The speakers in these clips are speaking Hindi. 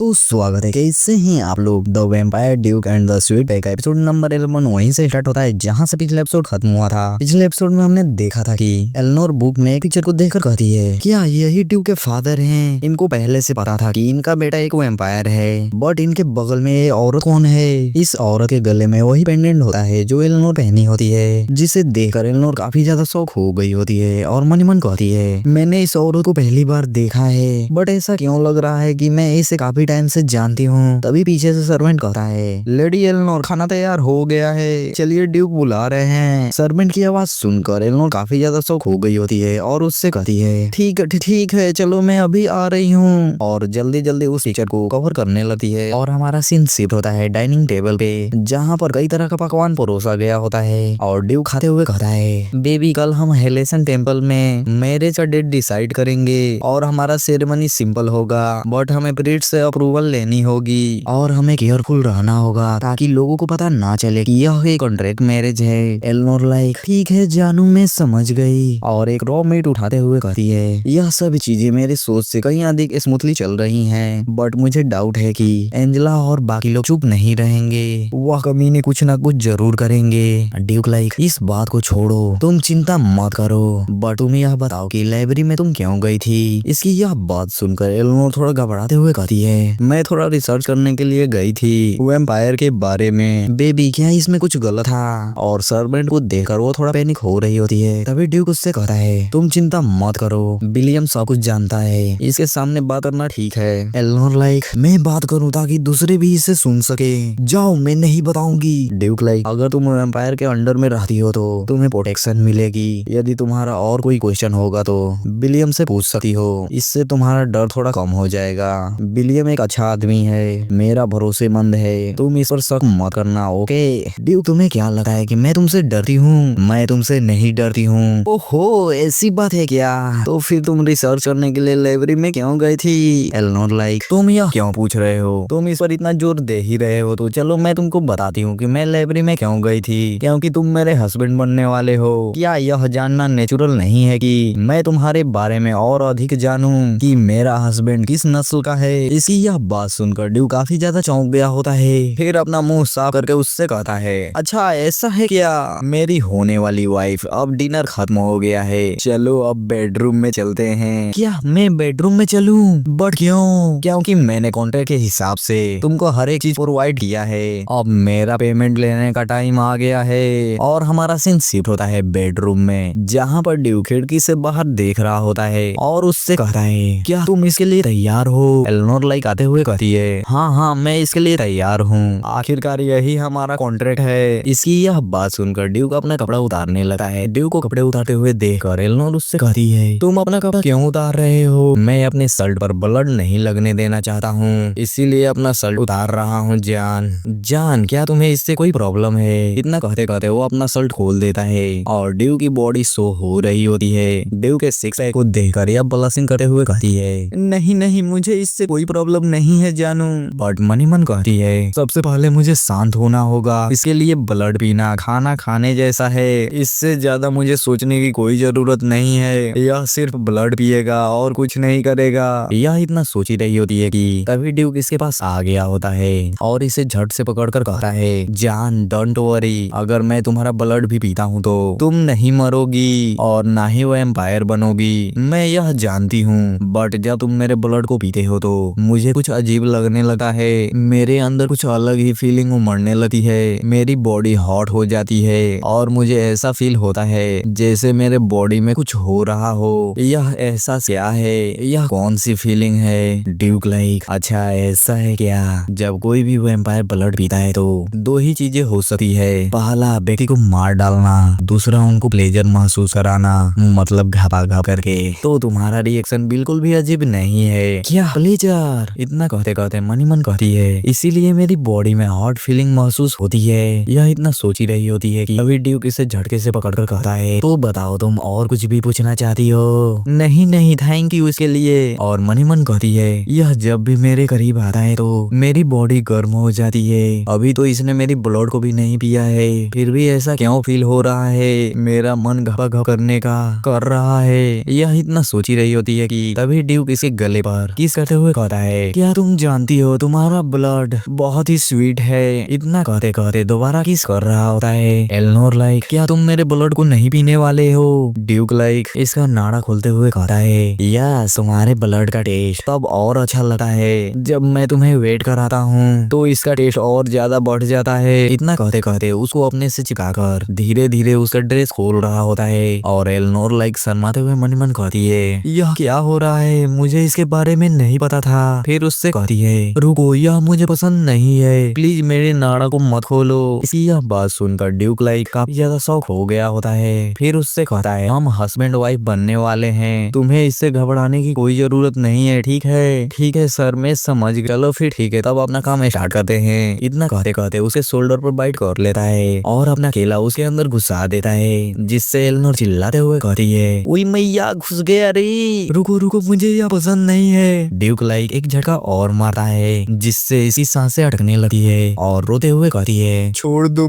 तो स्वागत है कैसे हैं आप लोग। The vampire Duke and the sweet pack का एपिसोड नंबर 11 वहीं से स्टार्ट होता है जहां से पिछले एपिसोड खत्म हुआ था। पिछले एपिसोड में हमने देखा था कि एलेनोर बुक में एक पिक्चर को देखकर कहती है क्या यही ड्यूक के फादर हैं। इनको पहले से पता था कि इनका बेटा एक वैम्पायर है, बट इनके बगल में ये औरत कौन है। इस औरत के गले में वही पेंडेंट होता है जो एलेनोर पहनी होती है, जिसे देखकर एलेनोर काफी ज्यादा शौक हो गई होती है और मन ही मन कहती है मैंने इस औरत को पहली बार देखा है, बट ऐसा क्यों लग रहा है कि मैं इसे काफी टाइम से जानती हूँ। तभी पीछे से सर्वेंट कहता है लेडी एलेनोर खाना तैयार हो गया है, चलिए ड्यूक बुला रहे हैं। सर्वेंट की आवाज सुनकर एलेनोर काफी ज्यादा शौक हो गई होती है और उससे कहती है ठीक है चलो मैं अभी आ रही हूँ, और जल्दी जल्दी उस पिक्चर को कवर करने लगती है। और हमारा सीन शिफ्ट होता है डाइनिंग टेबल पे, जहाँ पर कई तरह का पकवान परोसा गया होता है और ड्यूक खाते हुए कहता है बेबी कल हम हेलेसन टेम्पल में मैरिज का डेट डिसाइड करेंगे और हमारा सेरेमनी सिंपल होगा, बट हमें प्रीस्ट से अप्रूवल लेनी होगी और हमें केयरफुल रहना होगा ताकि लोगों को पता ना चले कि यह एक कॉन्ट्रैक्ट मैरिज है। एलेनोर लाइक ठीक है जानू मैं समझ गई, और एक रॉ मीट उठाते हुए कहती है यह सब चीजें मेरी सोच से कहीं अधिक स्मूथली चल रही हैं, बट मुझे डाउट है कि एंजेला और बाकी लोग चुप नहीं रहेंगे, वह कमीने कुछ ना कुछ जरूर करेंगे। ड्यूक लाइक इस बात को छोड़ो तुम चिंता मत करो, बट तुम यह बताओ कि लाइब्रेरी में तुम क्यों गई थी। इसकी यह बात सुनकर एलेनोर थोड़ा घबराते हुए कहती है मैं थोड़ा रिसर्च करने के लिए गई थी वैम्पायर के बारे में। बेबी क्या इसमें कुछ गलत था। और सर्वेंट को देखकर वो थोड़ा पैनिक हो रही होती है। तभी ड्यूक उससे कहता है तुम चिंता मत करो, विलियम सब कुछ जानता है, इसके सामने बात करना ठीक है। एलेनोर लाइक मैं बात करूं ताकि दूसरे भी इसे सुन सके, जाओ मैं नहीं बताऊंगी। ड्यूक लाइक अगर तुम वैम्पायर के अंडर में रहती हो तो तुम्हें प्रोटेक्शन मिलेगी, यदि तुम्हारा और कोई क्वेश्चन होगा तो विलियम से पूछ सकती हो, इससे तुम्हारा डर थोड़ा कम हो जाएगा। विलियम एक अच्छा आदमी है, मेरा भरोसेमंद है, तुम इस पर शक मत करना ओके। ड्यूक तुम्हें क्या लगता है कि मैं तुमसे डरती हूँ? मैं तुमसे नहीं डरती हूँ। ओहो ऐसी बात है क्या, तो फिर तुम रिसर्च करने के लिए लाइब्रेरी में क्यों गई थी। एलेनोर लाइक तुम यह क्यों पूछ रहे हो, तुम इस पर इतना जोर दे ही रहे हो तो चलो मैं तुमको बताती हूँ कि मैं लाइब्रेरी में क्यों गई थी, क्योंकि तुम मेरे हस्बैंड बनने वाले हो। क्या यह जानना नेचुरल नहीं है कि मैं तुम्हारे बारे में और अधिक जानूं कि मेरा हस्बैंड किस नस्ल का है। इसकी यह बात सुनकर ड्यूक काफी ज्यादा चौंक गया होता है, फिर अपना मुंह साफ करके उससे कहता है अच्छा ऐसा है क्या, मेरी होने वाली वाइफ अब डिनर खत्म हो गया है, चलो अब बेडरूम में चलते हैं। क्या मैं बेडरूम में चलूं, बट क्यों, क्योंकि मैंने कॉन्ट्रैक्ट के हिसाब से तुमको हर एक चीज प्रोवाइड किया है, अब मेरा पेमेंट लेने का टाइम आ गया है। और हमारा सीन शिफ्ट होता है बेडरूम में, जहाँ पर ड्यूक खिड़की से बाहर देख रहा होता है और उससे कहता है क्या तुम इसके लिए तैयार हो। एलेनोर लाइक आते हुए कहती है हाँ मैं इसके लिए तैयार हूँ, आखिरकार यही हमारा कॉन्ट्रैक्ट है। इसकी यह बात सुनकर ड्यूक अपना कपड़ा उतारने लगता है। ड्यूक को कपड़े उतारते हुए देखकर एलेनोर उससे कहती है तुम अपना कपड़ा क्यों उतार रहे हो, मैं अपने शर्ट पर ब्लड नहीं लगने देना चाहता हूँ, इसीलिए अपना शर्ट उतार रहा हूँ। जान क्या तुम्हें इससे कोई प्रॉब्लम है। इतना कहते कहते वो अपना शर्ट खोल देता है और ड्यूक की बॉडी शो हो रही होती है। ड्यूक के सिक्स पैक को देखकर यह ब्लशिंग करते हुए कहती है नहीं मुझे इससे कोई प्रॉब्लम नहीं है जानू, बट मन ही मन कहती है सबसे पहले मुझे शांत होना होगा, इसके लिए ब्लड पीना खाना खाने जैसा है, इससे ज्यादा मुझे सोचने की कोई जरूरत नहीं है, यह सिर्फ ब्लड पिएगा और कुछ नहीं करेगा। यह इतना सोच ही रही होती है कि तभी ड्यूक इसके पास आ गया होता है और इसे झट से पकड़कर कहता है जान डोंट वरी, अगर मैं तुम्हारा ब्लड भी पीता हूँ तो तुम नहीं मरोगी और ना ही वैम्पायर बनोगी, मैं यह जानती हूँ, बट जब तुम मेरे ब्लड को पीते हो तो मुझे कुछ अजीब लगने लगा है, मेरे अंदर कुछ अलग ही फीलिंग उमड़ने लगती है, मेरी बॉडी हॉट हो जाती है और मुझे ऐसा फील होता है जैसे मेरे बॉडी में कुछ हो रहा हो। यह एहसास क्या है, यह कौन सी फीलिंग है। ड्यूक लाइक अच्छा ऐसा है क्या, जब कोई भी वैम्पायर ब्लड पीता है तो दो ही चीजें हो सकती है, पहला व्यक्ति को मार डालना, दूसरा उनको प्लेजर महसूस कराना, मतलब घापा घाप करके। तो तुम्हारा रिएक्शन बिल्कुल भी अजीब नहीं है क्या प्लेजर। इतना कहते कहते मन ही मन कहती है इसीलिए मेरी बॉडी में हॉट फीलिंग महसूस होती है। यह इतना सोच ही रही होती है कि अभी ड्यूक इसे झटके से पकड़कर कहता है तो बताओ तुम और कुछ भी पूछना चाहती हो। नहीं थैंक यू इसके लिए। और मन ही मन कहती है यह जब भी मेरे करीब आता है तो मेरी बॉडी गर्म हो जाती है, अभी तो इसने मेरी ब्लड को भी नहीं पिया है फिर भी ऐसा क्यों फील हो रहा है, मेरा मन घपा घप करने का कर रहा है। यह इतना सोच ही रही होती है कि तभी ड्यूक इसके गले पर किस करते हुए कहता है क्या तुम जानती हो तुम्हारा ब्लड बहुत ही स्वीट है। इतना कहते कहते दोबारा किस कर रहा होता है। एल्नोर लाइक क्या तुम मेरे ब्लड को नहीं पीने वाले हो। ड्यूक लाइक इसका नाड़ा खोलते हुए कहता है यस तुम्हारे ब्लड का टेस्ट तब और अच्छा लगता है जब मैं तुम्हें वेट कराता हूँ तो इसका टेस्ट और ज्यादा बढ़ जाता है। इतना कहते कहते उसको अपने से चिपकाकर धीरे धीरे उसका ड्रेस खोल रहा होता है और एल्नोर लाइक शर्माते हुए मन मन कहती है यह क्या हो रहा है, मुझे इसके बारे में नहीं पता था। फिर उससे कहती है रुको यह मुझे पसंद नहीं है, प्लीज मेरे नाड़ा को मत खोलो। इसकी यह बात सुनकर ड्यूक लाइक काफी ज्यादा शौक हो गया होता है। फिर उससे कहता है हम हस्बैंड वाइफ बनने वाले हैं, तुम्हें इससे घबराने की कोई जरूरत नहीं है। ठीक है सर मैं समझ गया। चलो फिर ठीक है तब अपना काम स्टार्ट करते हैं। इतना कहते कहते उसके शोल्डर पर बाइट कर लेता है और अपना केला उसके अंदर घुसा देता है जिससे एल्नोर चिल्लाते हुए कहती है ओए मैया घुस गया रे, रुको रुको मुझे यह पसंद नहीं है। ड्यूक लाइक एक झटका और मारता है जिससे इसकी सांसें अटकने लगती है और रोते हुए कहती है छोड़ दो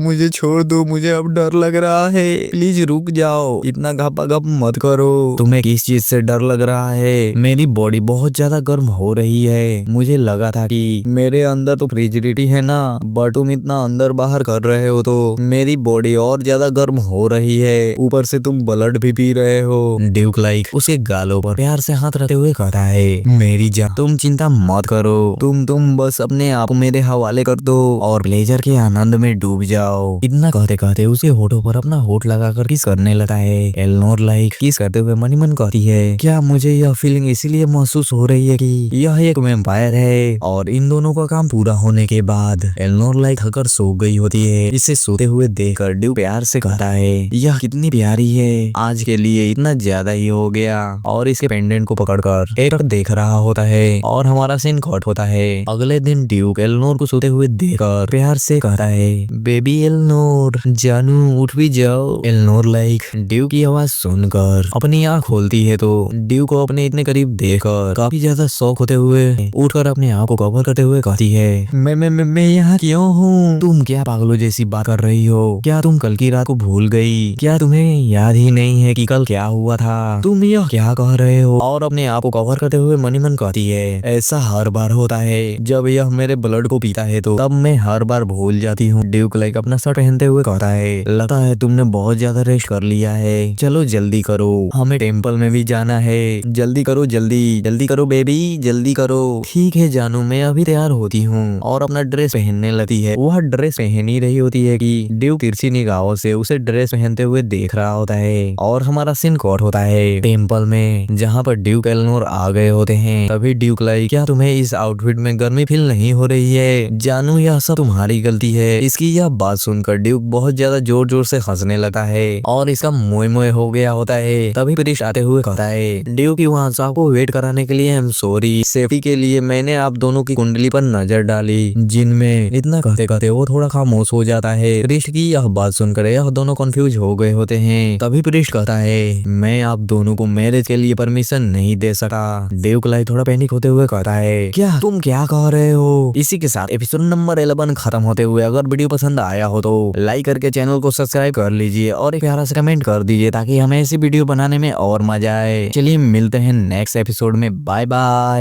मुझे अब डर लग रहा है, प्लीज रुक जाओ, इतना घपाघप मत करो। तुम्हें किस चीज से डर लग रहा है। मेरी बॉडी बहुत ज्यादा गर्म हो रही है, मुझे लगा था कि मेरे अंदर तो फ्रिजिडिटी है ना, बट तुम इतना अंदर बाहर कर रहे हो तो मेरी बॉडी और ज्यादा गर्म हो रही है, ऊपर से तुम ब्लड भी पी रहे हो। ड्यूक लाइक उसके गालों पर प्यार से हाथ रखते हुए कहता है मेरी जान तुम चिंता मत करो, तुम बस अपने आप को मेरे हवाले कर दो और प्लेजर के आनंद में डूब जाओ। इतना कहते कहते उसके होठों पर अपना होठ लगाकर किस करने लगा है। एल्नोर लाइक किस करते हुए मन ही मन कहती है क्या मुझे यह फीलिंग इसीलिए महसूस हो रही है कि यह एक वैम्पायर है। और इन दोनों का काम पूरा होने के बाद एल्नोर लाइक थककर सो गई होती है। इसे सोते हुए देखकर ड्यूक प्यार से कहता है यह कितनी प्यारी है, आज के लिए इतना ज्यादा ही हो गया। और इसके पेंडेंट को पकड़कर एक देख रहा होता है और हमारा सीन कट होता है। अगले दिन ड्यूक एल्नोर को सोते हुए देखकर प्यार से कहता है बेबी एल्नोर जानू उठ भी जाओ। एल्नोर लाइक ड्यूक की आवाज सुनकर अपनी आँख खोलती है तो ड्यूक को अपने इतने करीब देखकर काफी ज्यादा शौक होते हुए उठकर अपने आँख को कवर करते हुए कहती है मैं यहाँ क्यों हूँ। तुम क्या पागलों जैसी बात कर रही हो, क्या तुम कल की रात को भूल गई, क्या तुम्हें याद ही नहीं है कि कल क्या हुआ था, तुम यह क्या कह रहे हो। और अपने आप को कवर करते हुए मन ही मन कहती है ऐसा हर बार होता है जब यह मेरे ब्लड को पीता है तो तब मैं हर बार भूल जाती हूँ। ड्यूक लाइक अपना शर्ट पहनते हुए कहता है लगता है तुमने बहुत ज्यादा रेस्ट कर लिया है, चलो जल्दी करो हमें टेम्पल में भी जाना है, जल्दी करो जल्दी करो बेबी जल्दी करो। ठीक है जानू मैं अभी तैयार होती हूँ और अपना ड्रेस पहनने लगती है। वह ड्रेस पहन ही रही होती है कि ड्यूक तिरछी निगाहों से उसे ड्रेस पहनते हुए देख रहा होता है और हमारा सीन कट होता है टेम्पल में जहाँ पर ड्यूक एल्नोर आ गए होते हैं। तभी ड्यूक लाइक क्या तुम्हें इस आउटफिट में गर्मी फील नहीं हो रही है। जानू यह सब तुम्हारी गलती है। इसकी यह बात सुनकर ड्यूक बहुत ज्यादा जोर जोर से हंसने लगा है और इसका मोए मोए हो गया होता है। तभी प्रीस्ट आते हुए कहता है ड्यूक की वहाँ आपको वेट कराने के लिए आई एम सॉरी, सेफ्टी के लिए मैंने आप दोनों की कुंडली पर नजर डाली जिनमें। इतना कहते कहते वो थोड़ा खामोश हो जाता है। प्रीस्ट की यह बात सुनकर यह दोनों कंफ्यूज हो गए होते हैं। तभी प्रीस्ट कहता है मैं आप दोनों को मैरिज के लिए परमिशन नहीं दे सका। ड्यूक लाइक थोड़ा पैनिक होते हुए कहता है क्या तुम क्या कह रहे हो। इसी के साथ एपिसोड नंबर 11 खत्म होते हुए अगर वीडियो पसंद आया हो तो लाइक करके चैनल को सब्सक्राइब कर लीजिए और एक प्यारा सा कमेंट कर दीजिए ताकि हमें ऐसी वीडियो बनाने में और मजा आए। चलिए मिलते हैं नेक्स्ट एपिसोड में, बाय बाय।